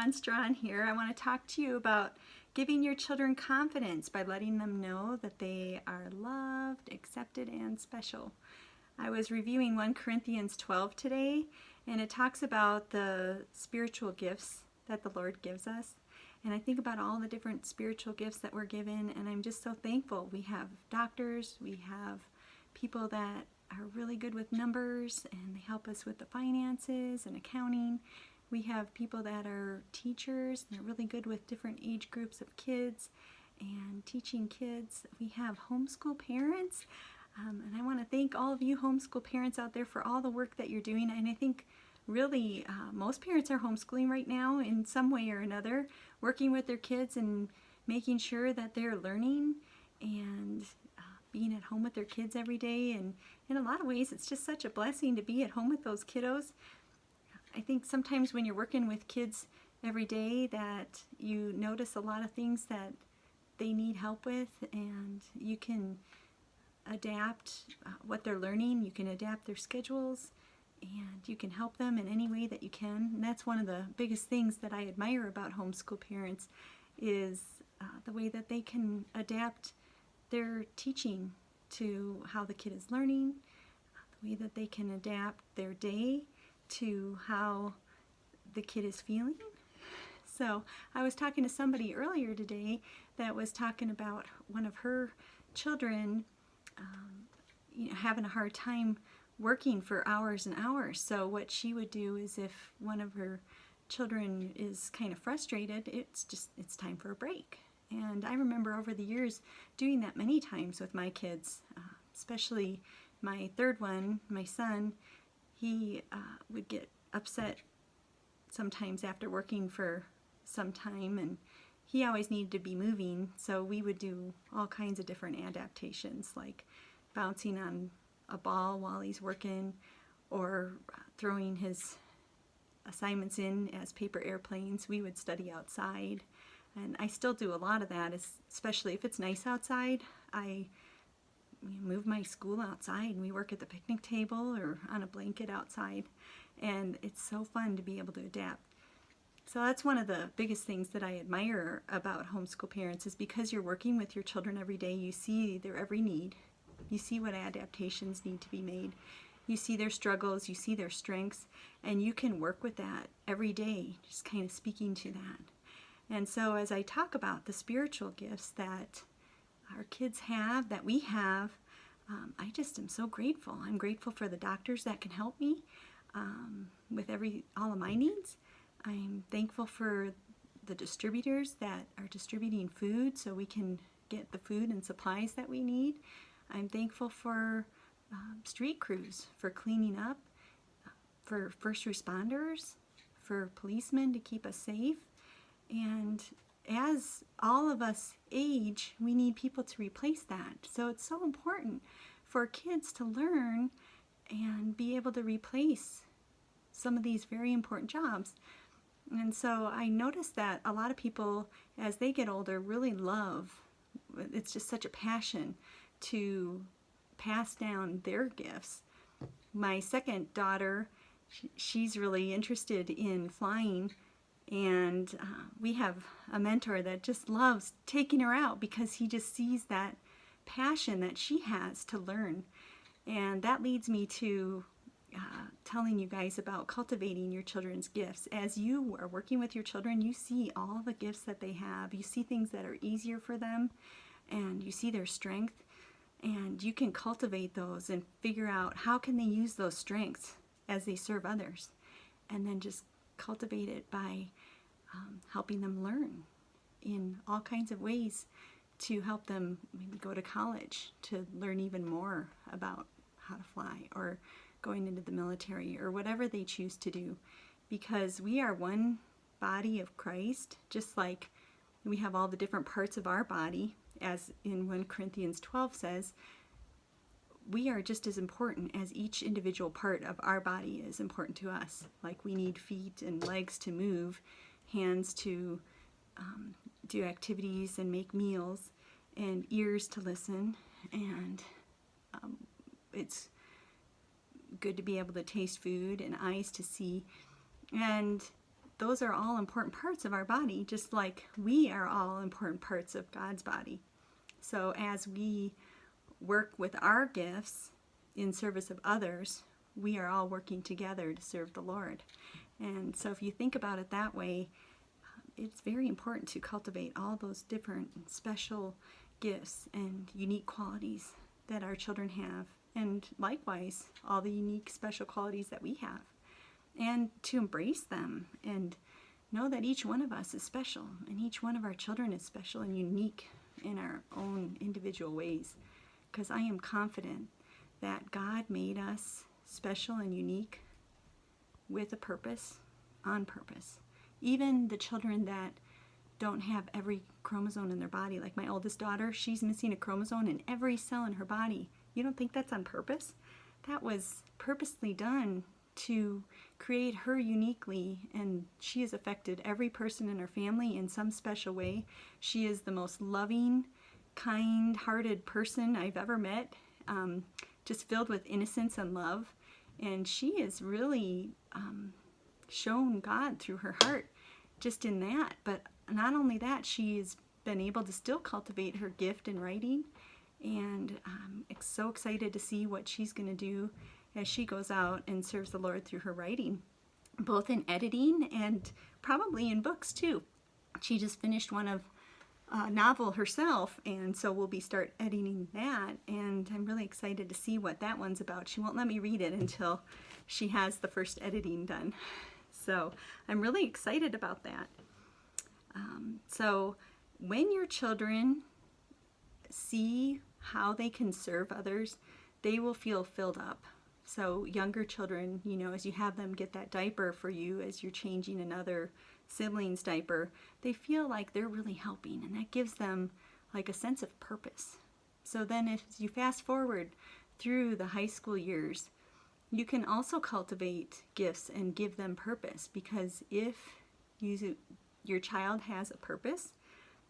Yvonne Strachan here. I want to talk to you about giving your children confidence by letting them know that they are loved, accepted, and special. I was reviewing 1 Corinthians 12 today, and it talks about the spiritual gifts that the Lord gives us. And I think about all the different spiritual gifts that we're given, and I'm just so thankful. We have doctors, we have people that are really good with numbers, and they help us with the finances and accounting. We have people that are teachers, and they're really good with different age groups of kids and teaching kids. We have homeschool parents, and I want to thank all of you homeschool parents out there for all the work that you're doing. And I think really most parents are homeschooling right now in some way or another, working with their kids and making sure that they're learning and being at home with their kids every day. And in a lot of ways, it's just such a blessing to be at home with those kiddos. I think sometimes when you're working with kids every day that you notice a lot of things that they need help with, and you can adapt what they're learning, you can adapt their schedules, and you can help them in any way that you can. And that's one of the biggest things that I admire about homeschool parents is the way that they can adapt their teaching to how the kid is learning, the way that they can adapt their day to how the kid is feeling. So I was talking to somebody earlier today that was talking about one of her children having a hard time working for hours and hours. So what she would do is, if one of her children is kind of frustrated, it's time for a break. And I remember over the years doing that many times with my kids, especially my third one, my son. He would get upset sometimes after working for some time, and he always needed to be moving, so we would do all kinds of different adaptations, like bouncing on a ball while he's working, or throwing his assignments in as paper airplanes. We would study outside, and I still do a lot of that, especially if it's nice outside. I move my school outside, and we work at the picnic table or on a blanket outside, and it's so fun to be able to adapt. So that's one of the biggest things that I admire about homeschool parents, is because you're working with your children every day, you see their every need, you see what adaptations need to be made, you see their struggles, you see their strengths, and you can work with that every day, just kind of speaking to that. And so as I talk about the spiritual gifts that our kids have, that we have, I just am so grateful. I'm grateful for the doctors that can help me with all of my needs. I'm thankful for the distributors that are distributing food so we can get the food and supplies that we need. I'm thankful for street crews, for cleaning up, for first responders, for policemen to keep us safe. And as all of us age, we need people to replace that. So it's so important for kids to learn and be able to replace some of these very important jobs. And so I noticed that a lot of people, as they get older, really love, it's just such a passion to pass down their gifts. My second daughter, she's really interested in flying, and we have a mentor that just loves taking her out because he just sees that passion that she has to learn. And that leads me to telling you guys about cultivating your children's gifts. As you are working with your children, you see all the gifts that they have. You see things that are easier for them, and you see their strength, and you can cultivate those and figure out how can they use those strengths as they serve others, and then just cultivate it by helping them learn in all kinds of ways to help them maybe go to college to learn even more about how to fly, or going into the military, or whatever they choose to do. Because we are one body of Christ, just like we have all the different parts of our body, as in 1 Corinthians 12 says, we are just as important as each individual part of our body is important to us. Like we need feet and legs to move, hands to do activities and make meals, and ears to listen, and it's good to be able to taste food, and eyes to see. And those are all important parts of our body, just like we are all important parts of God's body. So as we work with our gifts in service of others, we are all working together to serve the Lord. And so if you think about it that way, it's very important to cultivate all those different special gifts and unique qualities that our children have, and likewise all the unique special qualities that we have, and to embrace them and know that each one of us is special and each one of our children is special and unique in our own individual ways, because I am confident that God made us special and unique with a purpose, on purpose. Even the children that don't have every chromosome in their body, like my oldest daughter, she's missing a chromosome in every cell in her body. You don't think that's on purpose? That was purposely done to create her uniquely, and she has affected every person in her family in some special way. She is the most loving, kind-hearted person I've ever met, just filled with innocence and love. And she has really shown God through her heart just in that. But not only that, she's been able to still cultivate her gift in writing, and I'm so excited to see what she's going to do as she goes out and serves the Lord through her writing, both in editing and probably in books too. She just finished one of a novel herself, and so we'll start editing that, and I'm really excited to see what that one's about. She won't let me read it until she has the first editing done. So I'm really excited about that. So when your children see how they can serve others, they will feel filled up. So younger children, as you have them get that diaper for you, as you're changing another sibling's diaper, they feel like they're really helping, and that gives them like a sense of purpose. So then if you fast forward through the high school years, you can also cultivate gifts and give them purpose, because if your child has a purpose,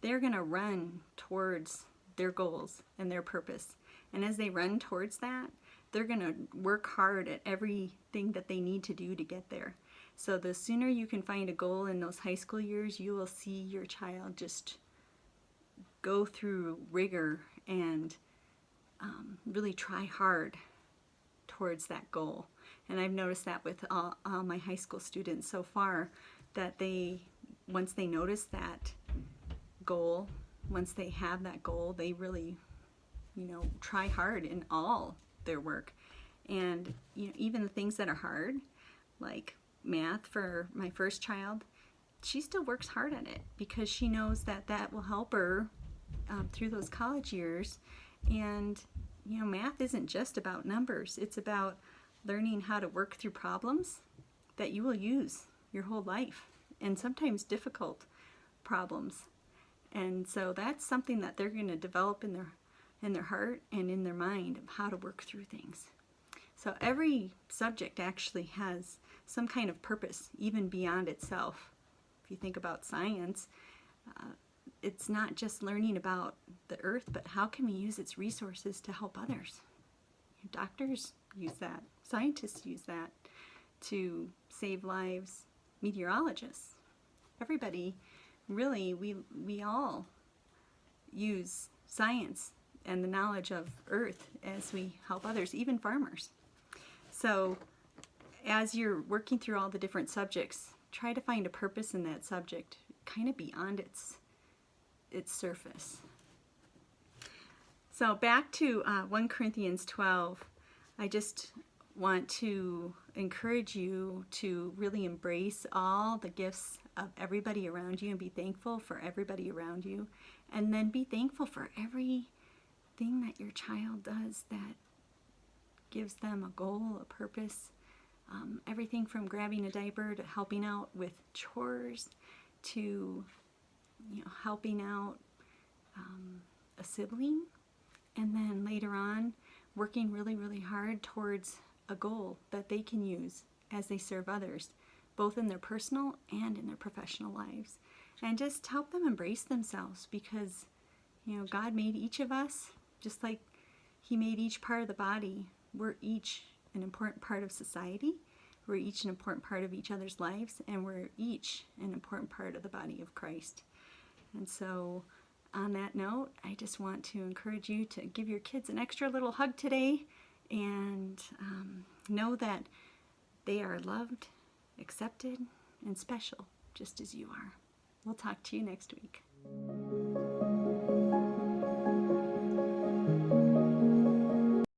they're going to run towards their goals and their purpose. And as they run towards that, they're going to work hard at everything that they need to do to get there. So the sooner you can find a goal in those high school years, you will see your child just go through rigor and really try hard towards that goal. And I've noticed that with all my high school students so far, that once they notice that goal, once they have that goal, they really, try hard in all their work. And even the things that are hard, like math for my first child, she still works hard at it because she knows that that will help her through those college years. And math isn't just about numbers. It's about learning how to work through problems that you will use your whole life, and sometimes difficult problems. And so that's something that they're going to develop in their heart and in their mind, of how to work through things. So every subject actually has some kind of purpose, even beyond itself. If you think about science, it's not just learning about the earth, but how can we use its resources to help others? Doctors use that. Scientists use that to save lives. Meteorologists. Everybody, really, we all use science and the knowledge of earth as we help others, even farmers. So as you're working through all the different subjects, try to find a purpose in that subject, kind of beyond its surface. So back to 1 Corinthians 12, I just want to encourage you to really embrace all the gifts of everybody around you and be thankful for everybody around you. And then be thankful for everything that your child does that gives them a goal, a purpose. Everything from grabbing a diaper to helping out with chores to helping out a sibling, and then later on working really, really hard towards a goal that they can use as they serve others, both in their personal and in their professional lives. And just help them embrace themselves, because God made each of us just like He made each part of the body. We're each an important part of society. We're each an important part of each other's lives, and we're each an important part of the body of Christ. And so on that note, I just want to encourage you to give your kids an extra little hug today and know that they are loved, accepted, and special, just as you are. We'll talk to you next week.